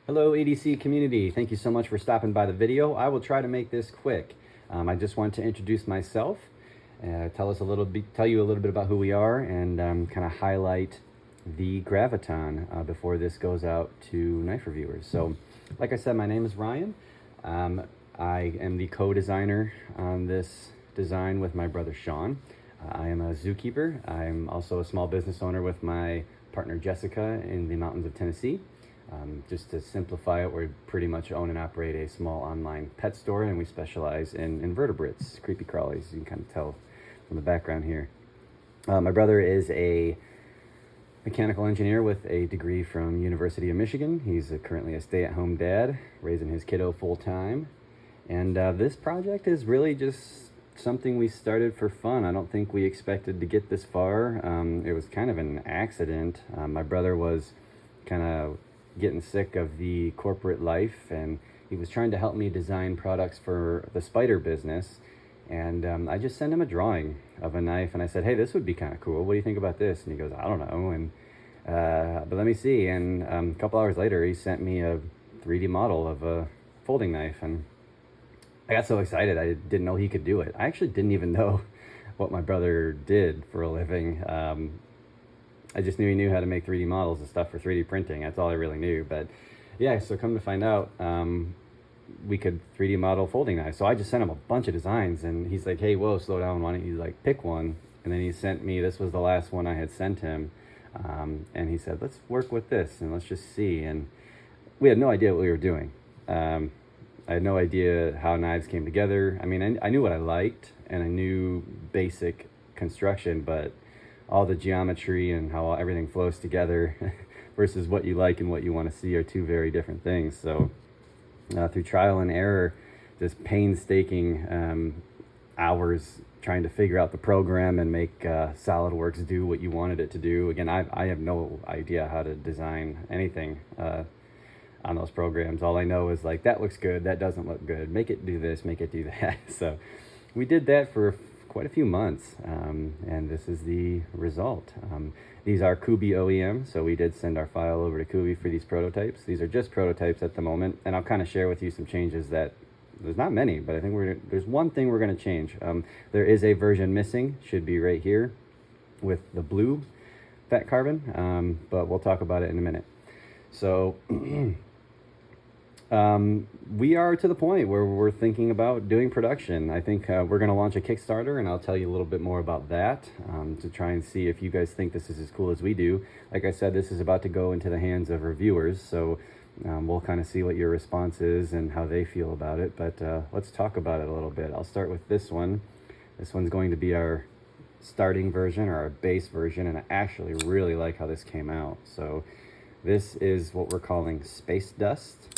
Hello EDC community, thank you so much for stopping by the video. I will try to make this quick. I just want to introduce myself, tell you a little bit about who we are, and kind of highlight the Graviton before this goes out to knife reviewers. So, like I said, my name is Ryan. I am the co-designer on this design with my brother Sean. I am a zookeeper. I'm also a small business owner with my partner Jessica in the mountains of Tennessee. Just to simplify it, we pretty much own and operate a small online pet store, and we specialize in invertebrates, creepy crawlies. You can kind of tell from the background here. My brother is a mechanical engineer with a degree from University of Michigan. He's currently a stay-at-home dad, raising his kiddo full-time. And this project is really just something we started for fun. I don't think we expected to get this far. It was kind of an accident. My brother was kind of getting sick of the corporate life, and he was trying to help me design products for the spider business. And I just sent him a drawing of a knife, and I said, hey, this would be kind of cool. What do you think about this? And he goes, I don't know. And but let me see. And a couple hours later, he sent me a 3D model of a folding knife, and I got so excited. I didn't know he could do it. I actually didn't even know what my brother did for a living. I just knew he knew how to make 3D models and stuff for 3D printing. That's all I really knew. But yeah, so come to find out, we could 3D model folding knives. So I just sent him a bunch of designs, and he's like, hey, whoa, slow down. Why don't you like pick one? And then he sent me, this was the last one I had sent him. And he said, let's work with this and let's just see. And we had no idea what we were doing. I had no idea how knives came together. I mean, I knew what I liked, and I knew basic construction, but all the geometry and how everything flows together versus what you like and what you want to see are two very different things. So through trial and error, just painstaking hours trying to figure out the program and make SolidWorks do what you wanted it to do. Again, I have no idea how to design anything on those programs. All I know is like, that looks good, that doesn't look good, make it do this, make it do that. So we did that for quite a few months, and this is the result. These are Kubey OEM, so we did send our file over to Kubey for these prototypes. These are just prototypes at the moment, and I'll kind of share with you some changes that, there's not many, but I think there's one thing we're going to change. There is a version missing, should be right here with the blue Fatcarbon, but we'll talk about it in a minute. So we are to the point where we're thinking about doing production. I think we're going to launch a Kickstarter, and I'll tell you a little bit more about that to try and see if you guys think this is as cool as we do. Like I said, this is about to go into the hands of reviewers, so we'll kind of see what your response is and how they feel about it. But let's talk about it a little bit. I'll start with this one. This one's going to be our starting version, or our base version, and I actually really like how this came out. So this is what we're calling Space Dust.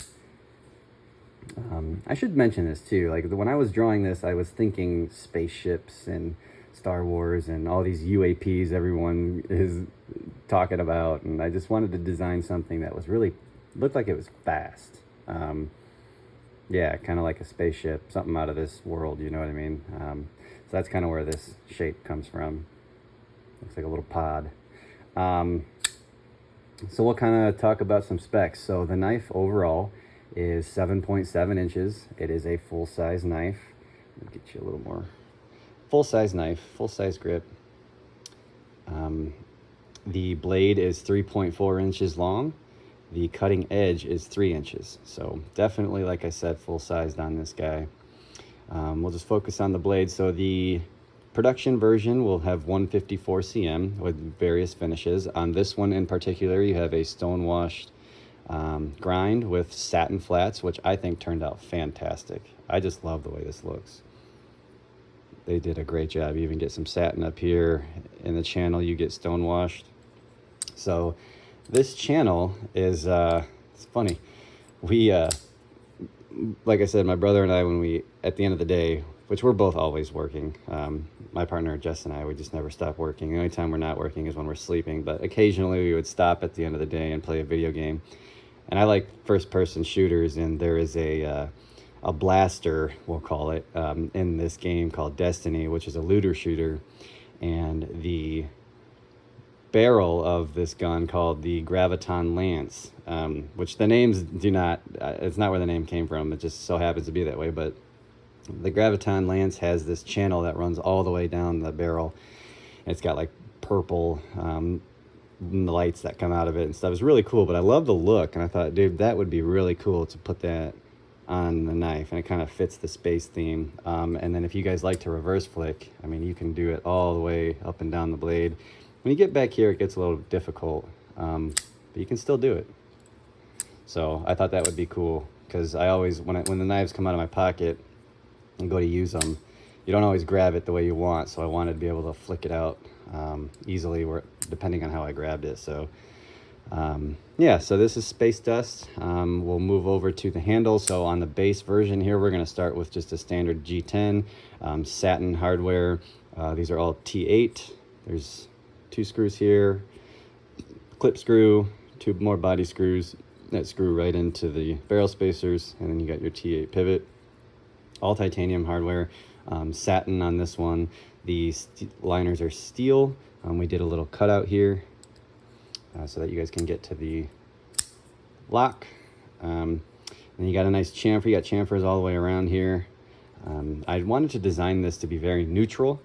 I should mention this too, like when I was drawing this, I was thinking spaceships and Star Wars and all these UAPs everyone is talking about, and I just wanted to design something that was really, looked like it was fast. Yeah, kind of like a spaceship, something out of this world, you know what I mean? So that's kind of where this shape comes from. Looks like a little pod. So we'll kind of talk about some specs. So the knife overall is 7.7 inches. It is a full-size knife. Let me get you a little more. Full-size knife, full-size grip. The blade is 3.4 inches long. The cutting edge is 3 inches. So definitely, like I said, full-sized on this guy. We'll just focus on the blade. So the production version will have 154 cm with various finishes. On this one in particular, you have a Stonewashed grind with satin flats, which I think turned out fantastic. I just love the way this looks. They did a great job. You even get some satin up here in the channel. You get Stonewashed. So this channel is it's funny. We like I said, my brother and I, when we, at the end of the day, which we're both always working, my partner Jess and I, we just never stop working. The only time we're not working is when we're sleeping, but occasionally we would stop at the end of the day and play a video game. And I like first-person shooters, and there is a blaster, we'll call it, in this game called Destiny, which is a looter shooter. And the barrel of this gun called the Graviton Lance, which the names do not, it's not where the name came from. It just so happens to be that way. But the Graviton Lance has this channel that runs all the way down the barrel. It's got like purple lights that come out of it and stuff. It's really cool, but I love the look, and I thought, dude, that would be really cool to put that on the knife, and it kind of fits the space theme. And then if you guys like to reverse flick, I mean, you can do it all the way up and down the blade. When you get back here, it gets a little difficult, but you can still do it. So I thought that would be cool, because I always, when the knives come out of my pocket and go to use them, you don't always grab it the way you want, so I wanted to be able to flick it out easily, depending on how I grabbed it. So yeah, so this is Space Dust. We'll move over to the handle. So on the base version here, we're going to start with just a standard G10 Satin hardware. These are all T8. There's 2 screws here, clip screw, 2 more body screws that screw right into the barrel spacers, and then you got your T8 pivot. All titanium hardware. Satin on this one. The liners are steel. We did a little cutout here so that you guys can get to the lock. And you got a nice chamfer. You got chamfers all the way around here. I wanted to design this to be very neutral,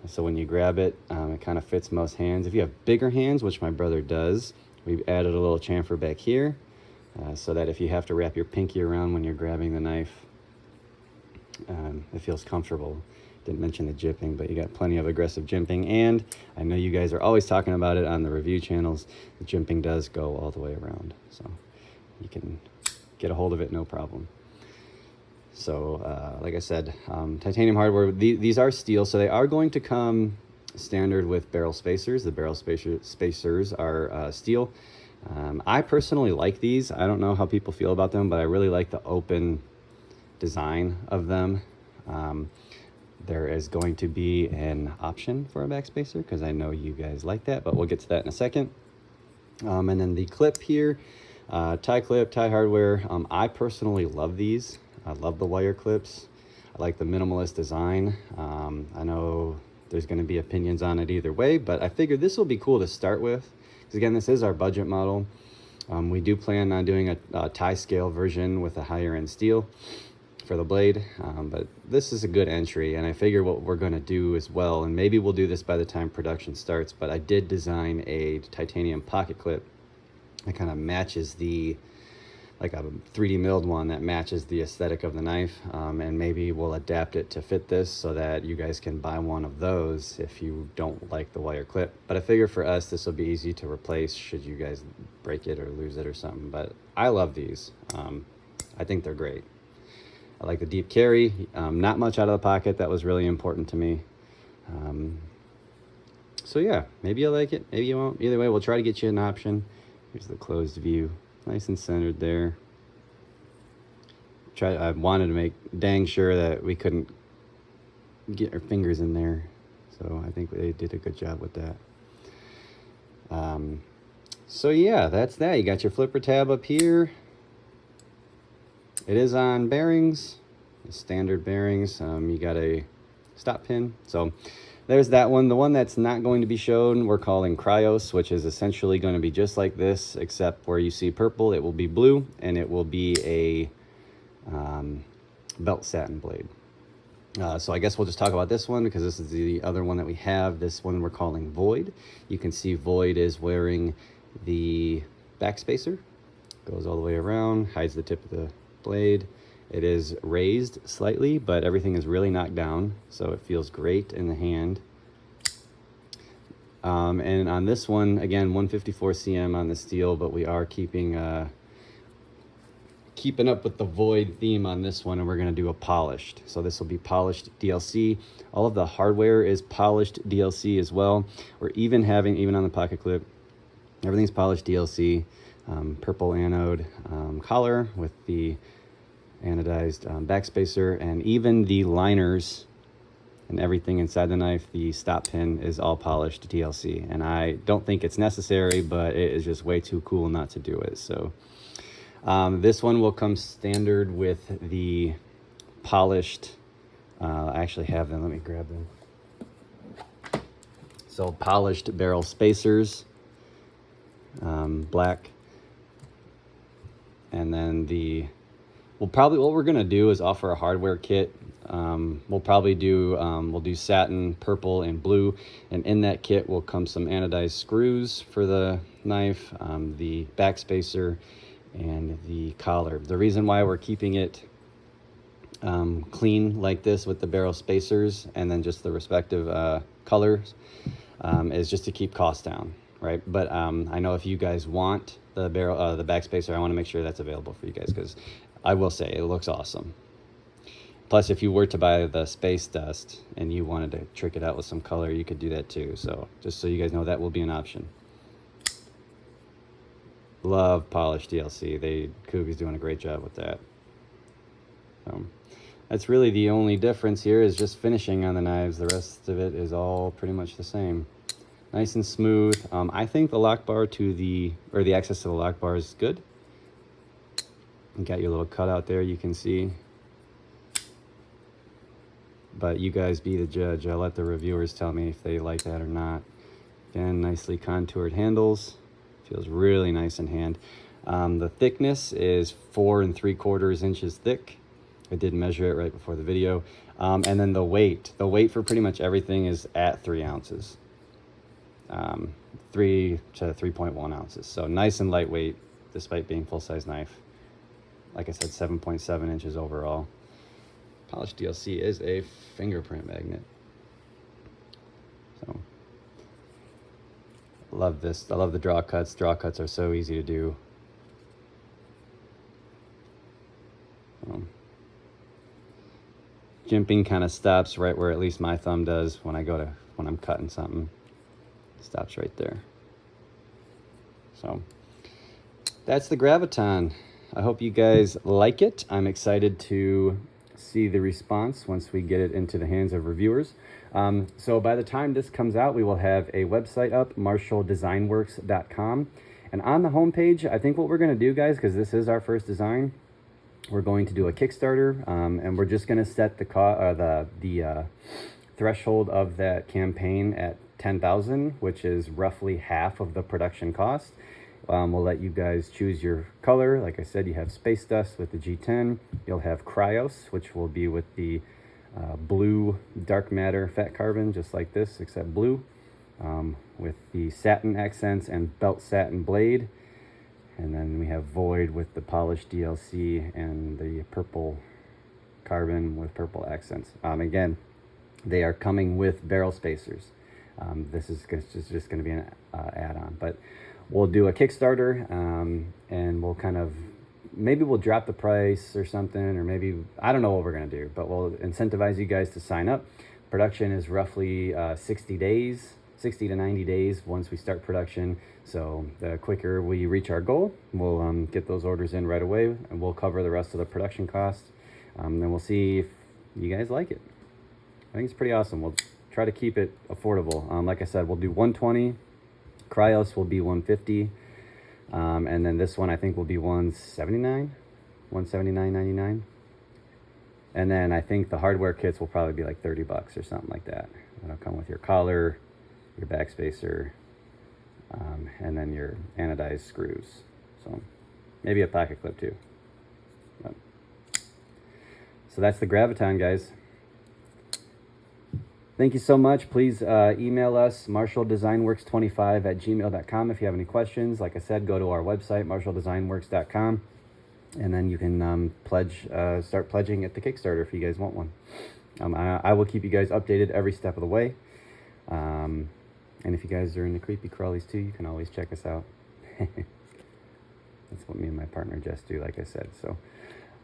so when you grab it, it kind of fits most hands. If you have bigger hands, which my brother does, we've added a little chamfer back here so that if you have to wrap your pinky around when you're grabbing the knife, it feels comfortable. Didn't mention the jipping, but you got plenty of aggressive jimping, and I know you guys are always talking about it on the review channels. The jimping does go all the way around, so you can get a hold of it no problem. So like I said, titanium hardware. These are steel, so they are going to come standard with barrel spacers. The barrel spacers are steel. I personally like these. I don't know how people feel about them, but I really like the open design of them. There is going to be an option for a backspacer, because I know you guys like that, but we'll get to that in a second. And then the clip here, tie clip, tie hardware. I personally love these. I love the wire clips. I like the minimalist design. I know there's going to be opinions on it either way, but I figured this will be cool to start with, because again, this is our budget model. We do plan on doing a tie scale version with a higher end steel for the blade, but this is a good entry, and I figure what we're going to do as well, and maybe we'll do this by the time production starts, but I did design a titanium pocket clip that kind of matches like a 3D milled one that matches the aesthetic of the knife, and maybe we'll adapt it to fit this so that you guys can buy one of those if you don't like the wire clip. But I figure for us this will be easy to replace should you guys break it or lose it or something. But I love these. I think they're great. I like the deep carry, not much out of the pocket. That was really important to me. So yeah, maybe you like it, maybe you won't. Either way, we'll try to get you an option. Here's the closed view, nice and centered there. I wanted to make dang sure that we couldn't get our fingers in there. So I think they did a good job with that. So yeah, that's that. You got your flipper tab up here. It is on bearings, standard bearings. You got a stop pin. So there's that one. The one that's not going to be shown, we're calling Kryos, which is essentially going to be just like this, except where you see purple, it will be blue, and it will be a belt satin blade. So I guess we'll just talk about this one, because this is the other one that we have. This one we're calling Void. You can see Void is wearing the backspacer. Goes all the way around, hides the tip of the blade. It is raised slightly, but everything is really knocked down, so it feels great in the hand. And on this one, again, 154 cm on the steel, but we are keeping up with the Void theme on this one, and we're going to do a polished. So this will be polished DLC. All of the hardware is polished DLC as well. We're even having, even on the pocket clip, everything's polished DLC. Purple anode collar with the anodized backspacer, and even the liners and everything inside the knife, the stop pin is all polished DLC. And I don't think it's necessary, but it is just way too cool not to do it. So this one will come standard with the polished, I actually have them, let me grab them. So polished barrel spacers. black. And then what we're gonna do is offer a hardware kit. We'll probably do, we'll do satin, purple, and blue. And in that kit will come some anodized screws for the knife, the backspacer, and the collar. The reason why we're keeping it clean like this with the barrel spacers and then just the respective colors is just to keep costs down, right? But I know if you guys want the barrel, the backspacer, I want to make sure that's available for you guys, because I will say it looks awesome. Plus, if you were to buy the space dust and you wanted to trick it out with some color, you could do that too. So just so you guys know, that will be an option. Love polished DLC. Kubey's doing a great job with that. So that's really the only difference here, is just finishing on the knives. The rest of it is all pretty much the same. Nice and smooth. I think the lock bar the access to the lock bar is good. You got your little cutout there, you can see. But you guys be the judge. I'll let the reviewers tell me if they like that or not. Again, nicely contoured handles. Feels really nice in hand. The thickness is 4 3/4 inches thick. I did measure it right before the video. And then the weight for pretty much everything is at 3 ounces. 3 to 3.1 ounces. So nice and lightweight, despite being full-size knife. Like I said, 7.7 inches overall. Polished DLC is a fingerprint magnet. So, love this. I love the draw cuts. Draw cuts are so easy to do. Jimping kind of stops right where at least my thumb does when I'm cutting something. Stops right there. So that's the Graviton. I hope you guys like it. I'm excited to see the response once we get it into the hands of reviewers. So by the time this comes out, we will have a website up, marshall-designworks.com. And on the homepage, I think what we're going to do, guys, because this is our first design, we're going to do a Kickstarter, and we're just going to set the threshold of that campaign at 10,000, which is roughly half of the production cost. We'll let you guys choose your color. Like I said, you have Space Dust with the G10. You'll have Kryos, which will be with the blue dark matter Fatcarbon, just like this, except blue, with the satin accents and belt satin blade. And then we have Void with the polished DLC and the purple carbon with purple accents. Again, they are coming with barrel spacers. This is just going to be an add-on, but we'll do a Kickstarter, and we'll maybe we'll drop the price or something, or maybe, I don't know what we're going to do, but we'll incentivize you guys to sign up. Production is roughly 60 to 90 days once we start production. So the quicker we reach our goal, we'll get those orders in right away, and we'll cover the rest of the production costs. Then we'll see if you guys like it. I think it's pretty awesome. We'll try to keep it affordable. Like I said, we'll do 120. Kryos will be 150. And then this one I think will be 179.99. And then I think the hardware kits will probably be like 30 bucks or something like that. It'll come with your collar, your backspacer, and then your anodized screws. So maybe a pocket clip too. But, so that's the Graviton, guys. Thank you so much. Please email us, marshall-designworks25@gmail.com, if you have any questions. Like I said, go to our website, marshall-designworks.com, and then you can start pledging at the Kickstarter if you guys want one. I will keep you guys updated every step of the way. And if you guys are into creepy crawlies too, you can always check us out. That's what me and my partner Jess do, like I said. So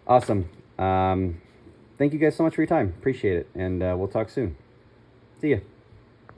awesome. Thank you guys so much for your time. Appreciate it. And we'll talk soon. See ya.